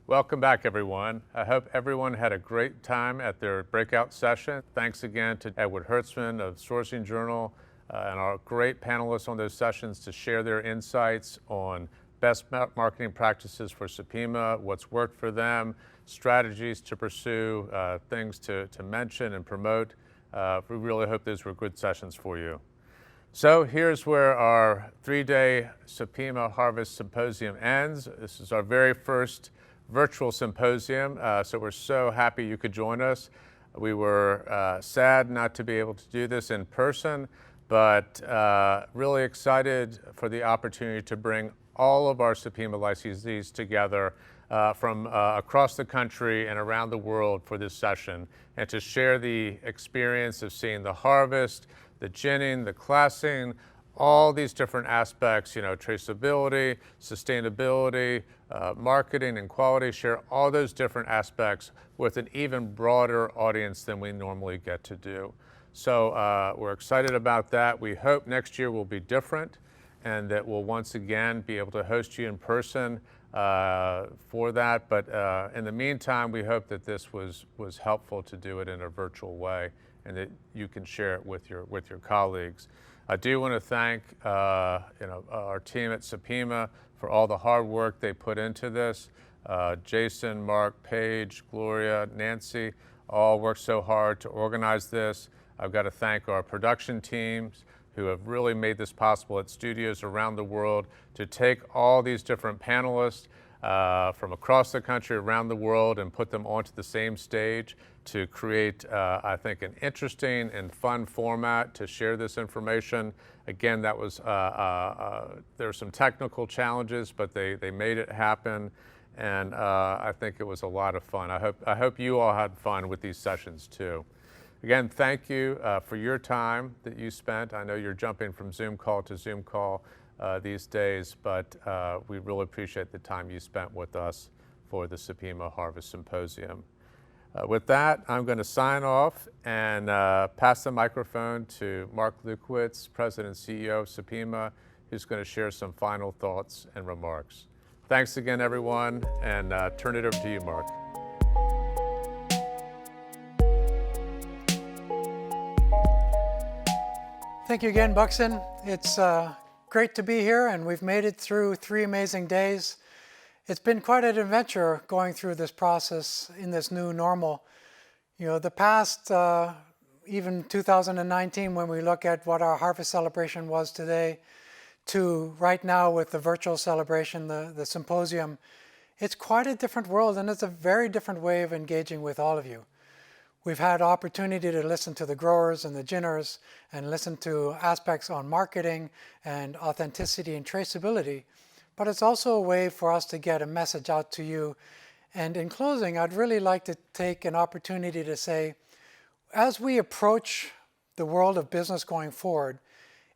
Welcome back, everyone. I hope everyone had a great time at their breakout session. Thanks again to Edward Hertzman of Sourcing Journal and our great panelists on those sessions to share their insights on best marketing practices for Supima, what's worked for them, strategies to pursue, things to mention and promote. We really hope those were good sessions for you. So here's where our 3-day Supima Harvest Symposium ends. This is our very first virtual symposium, so we're so happy you could join us. We were sad not to be able to do this in person, but really excited for the opportunity to bring all of our Supima licensees together from across the country and around the world for this session, and to share the experience of seeing the harvest, the ginning, the classing, all these different aspects, traceability, sustainability, marketing and quality, share all those different aspects with an even broader audience than we normally get to do. So we're excited about that. We hope next year will be different and that we'll once again be able to host you in person for that. But in the meantime, we hope that this was helpful to do it in a virtual way and that you can share it with your colleagues. I do want to thank our team at Supima for all the hard work they put into this. Jason, Mark, Paige, Gloria, Nancy, all worked so hard to organize this. I've got to thank our production teams who have really made this possible at studios around the world to take all these different panelists from across the country, around the world, and put them onto the same stage to create, I think, an interesting and fun format to share this information. Again, that was there were some technical challenges, but they made it happen, and I think it was a lot of fun. I hope you all had fun with these sessions too. Again, thank you for your time that you spent. I know you're jumping from Zoom call to Zoom call these days, but we really appreciate the time you spent with us for the Supima Harvest Symposium. With that, I'm going to sign off and pass the microphone to Mark Lukowitz, President and CEO of Supima, who's going to share some final thoughts and remarks. Thanks again, everyone, and turn it over to you, Mark. Thank you again, Buxton. It's great to be here, and we've made it through 3 amazing days. It's been quite an adventure going through this process in this new normal. The past, even 2019, when we look at what our harvest celebration was today, to right now with the virtual celebration, the symposium, it's quite a different world, and it's a very different way of engaging with all of you. We've had opportunity to listen to the growers and the ginners and listen to aspects on marketing and authenticity and traceability, but it's also a way for us to get a message out to you. And in closing, I'd really like to take an opportunity to say, as we approach the world of business going forward,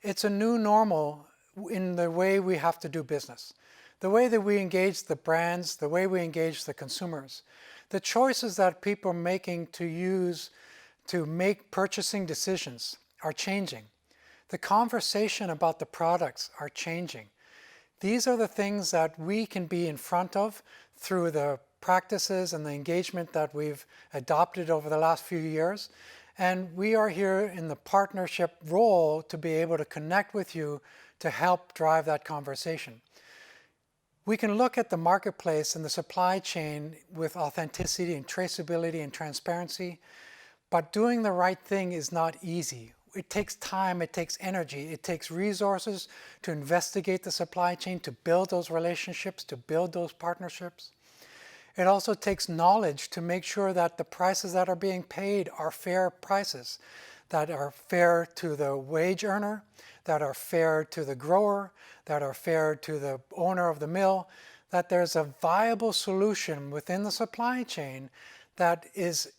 it's a new normal in the way we have to do business, the way that we engage the brands, the way we engage the consumers. The choices that people are making to make purchasing decisions are changing. The conversation about the products are changing. These are the things that we can be in front of through the practices and the engagement that we've adopted over the last few years. And we are here in the partnership role to be able to connect with you to help drive that conversation. We can look at the marketplace and the supply chain with authenticity and traceability and transparency, but doing the right thing is not easy. It takes time, it takes energy, it takes resources to investigate the supply chain, to build those relationships, to build those partnerships. It also takes knowledge to make sure that the prices that are being paid are fair prices, that are fair to the wage earner, that are fair to the grower, that are fair to the owner of the mill, that there's a viable solution within the supply chain that is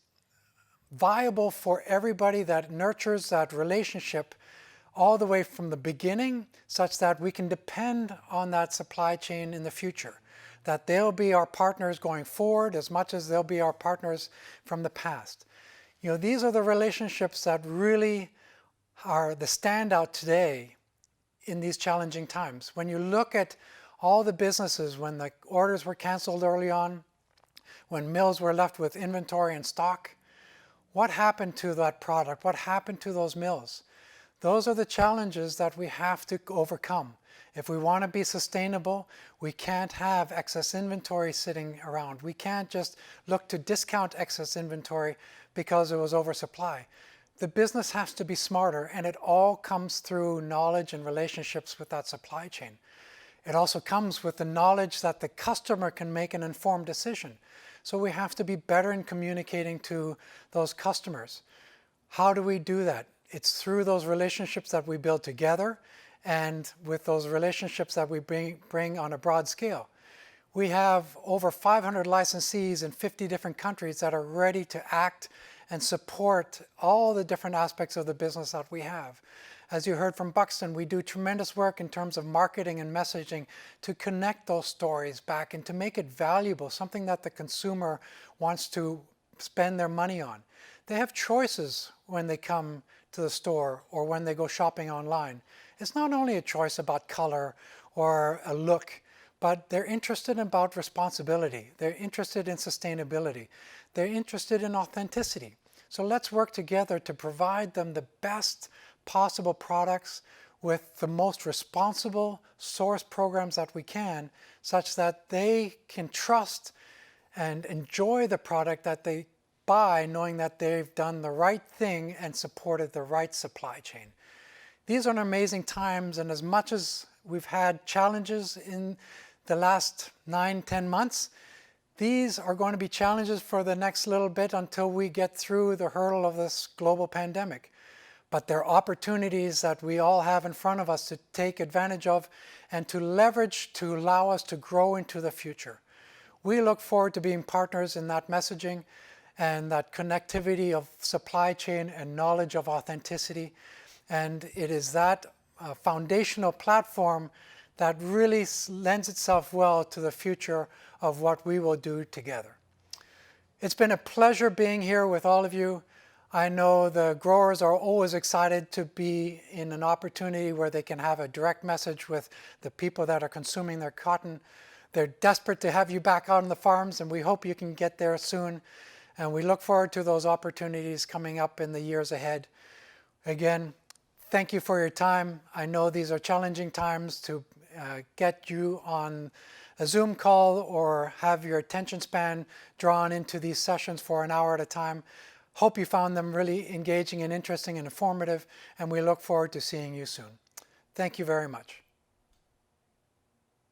viable for everybody, that nurtures that relationship all the way from the beginning, such that we can depend on that supply chain in the future, that they'll be our partners going forward as much as they'll be our partners from the past. These are the relationships that really are the standout today in these challenging times. When you look at all the businesses, when the orders were canceled early on, when mills were left with inventory and stock. What happened to that product? What happened to those mills? Those are the challenges that we have to overcome. If we want to be sustainable, we can't have excess inventory sitting around. We can't just look to discount excess inventory because it was oversupply. The business has to be smarter, and it all comes through knowledge and relationships with that supply chain. It also comes with the knowledge that the customer can make an informed decision. So we have to be better in communicating to those customers. How do we do that? It's through those relationships that we build together and with those relationships that we bring on a broad scale. We have over 500 licensees in 50 different countries that are ready to act and support all the different aspects of the business that we have. As you heard from Buxton, we do tremendous work in terms of marketing and messaging to connect those stories back and to make it valuable, something that the consumer wants to spend their money on. They have choices when they come to the store or when they go shopping online. It's not only a choice about color or a look, but they're interested about responsibility. They're interested in sustainability. They're interested in authenticity. So let's work together to provide them the best possible products with the most responsible source programs that we can, such that they can trust and enjoy the product that they buy, knowing that they've done the right thing and supported the right supply chain. These are amazing times, and as much as we've had challenges in the last 9-10 months, these are going to be challenges for the next little bit until we get through the hurdle of this global pandemic. But they're opportunities that we all have in front of us to take advantage of and to leverage to allow us to grow into the future. We look forward to being partners in that messaging and that connectivity of supply chain and knowledge of authenticity. And it is that foundational platform that really lends itself well to the future of what we will do together. It's been a pleasure being here with all of you. I know the growers are always excited to be in an opportunity where they can have a direct message with the people that are consuming their cotton. They're desperate to have you back out on the farms, and we hope you can get there soon. And we look forward to those opportunities coming up in the years ahead. Again, thank you for your time. I know these are challenging times to get you on a Zoom call or have your attention span drawn into these sessions for an hour at a time. Hope you found them really engaging and interesting and informative, and we look forward to seeing you soon. Thank you very much.